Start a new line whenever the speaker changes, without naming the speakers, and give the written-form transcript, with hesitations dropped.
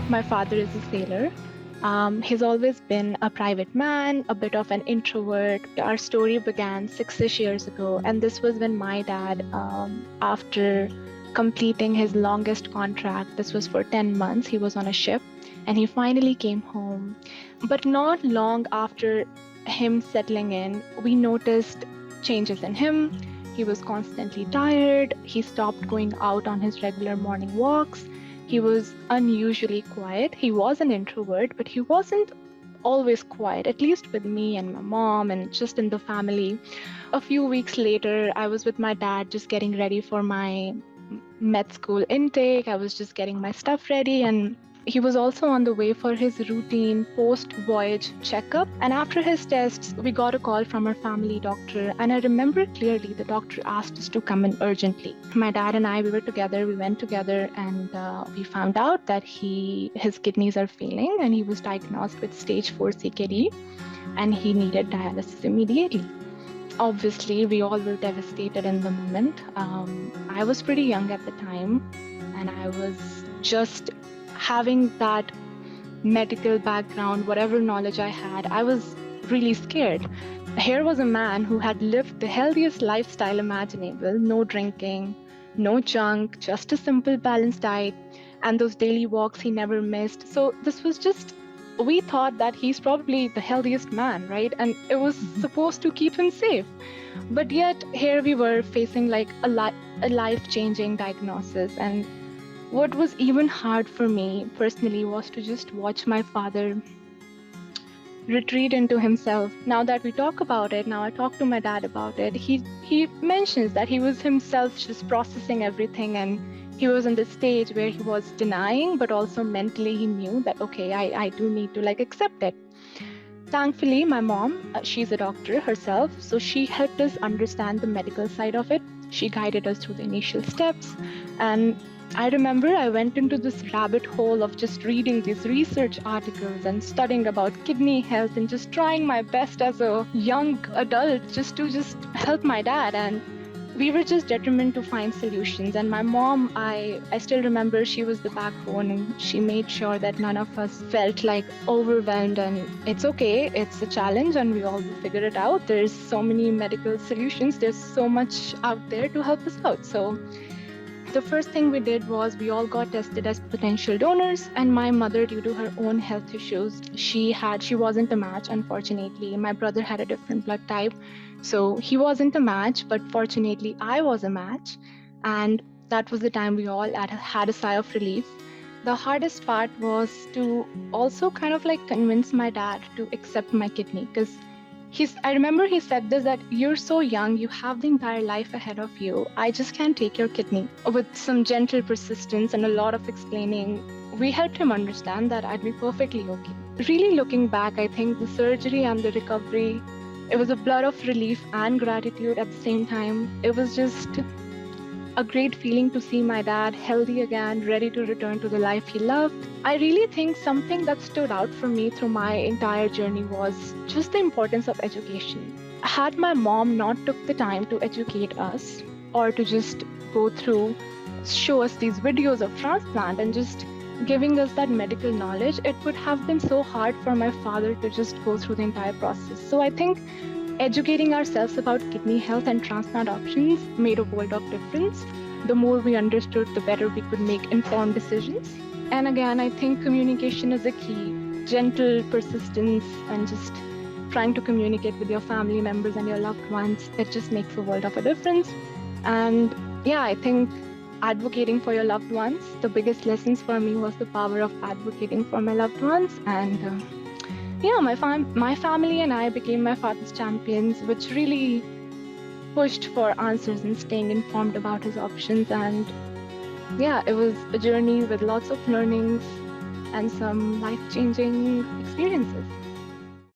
My father is a sailor. He's always been a private man, a bit of an introvert. Our story began 6-ish years ago, and this was when my dad, after completing his longest contract, this was for 10 months, he was on a ship, and he finally came home. But not long after him settling in, we noticed changes in him. He was constantly tired. He stopped going out on his regular morning walks. He was unusually quiet. He was an introvert, but he wasn't always quiet, at least with me and my mom and just in the family. A few weeks later, I was with my dad just getting ready for my med school intake. I was just getting my stuff ready, and he was also on the way for his routine post-voyage checkup. And after his tests, we got a call from our family doctor. And I remember clearly the doctor asked us to come in urgently. My dad and I, we were together, we went together, and we found out that his kidneys are failing, and he was diagnosed with stage 4 CKD, and he needed dialysis immediately. Obviously, we all were devastated in the moment. I was pretty young at the time, and I was just having that medical background, whatever knowledge I had, I was really scared. Here was a man who had lived the healthiest lifestyle imaginable, no drinking, no junk, just a simple balanced diet, and those daily walks he never missed. So this was just, we thought that he's probably the healthiest man, right? And it was supposed to keep him safe. But yet here we were facing like a life-changing diagnosis. And what was even hard for me personally was to just watch my father retreat into himself. Now that we talk about it, now I talk to my dad about it, he mentions that he was himself just processing everything, and he was in the stage where he was denying, but also mentally he knew that, okay, I do need to accept it. Thankfully, my mom, she's a doctor herself, so she helped us understand the medical side of it. She guided us through the initial steps, and I remember I went into this rabbit hole of just reading these research articles and studying about kidney health and just trying my best as a young adult just to help my dad. And we were just determined to find solutions. And my mom, I still remember, she was the backbone, and she made sure that none of us felt overwhelmed. And it's okay, it's a challenge, and we all will figure it out. There's so many medical solutions. There's so much out there to help us out. So the first thing we did was we all got tested as potential donors, and my mother, due to her own health issues, she wasn't a match, unfortunately. My brother had a different blood type, so he wasn't a match, but fortunately I was a match, and that was the time we all had a sigh of relief. The hardest part was to also kind of convince my dad to accept my kidney, because I remember he said this, that you're so young, you have the entire life ahead of you. I just can't take your kidney. With some gentle persistence and a lot of explaining, we helped him understand that I'd be perfectly okay. Really looking back, I think the surgery and the recovery, it was a blur of relief and gratitude at the same time. It was just a great feeling to see my dad healthy again, ready to return to the life he loved. I really think something that stood out for me through my entire journey was just the importance of education. Had my mom not took the time to educate us, or to just show us these videos of transplant and just giving us that medical knowledge, it would have been so hard for my father to just go through the entire process. So I think educating ourselves about kidney health and transplant options made a world of difference. The more we understood, the better we could make informed decisions. And again, I think communication is a key. Gentle persistence and just trying to communicate with your family members and your loved ones, it just makes a world of a difference. And yeah, I think advocating for your loved ones, the biggest lessons for me was the power of advocating for my loved ones. And my family and I became my father's champions, which really pushed for answers and staying informed about his options. And yeah, it was a journey with lots of learnings and some life-changing experiences.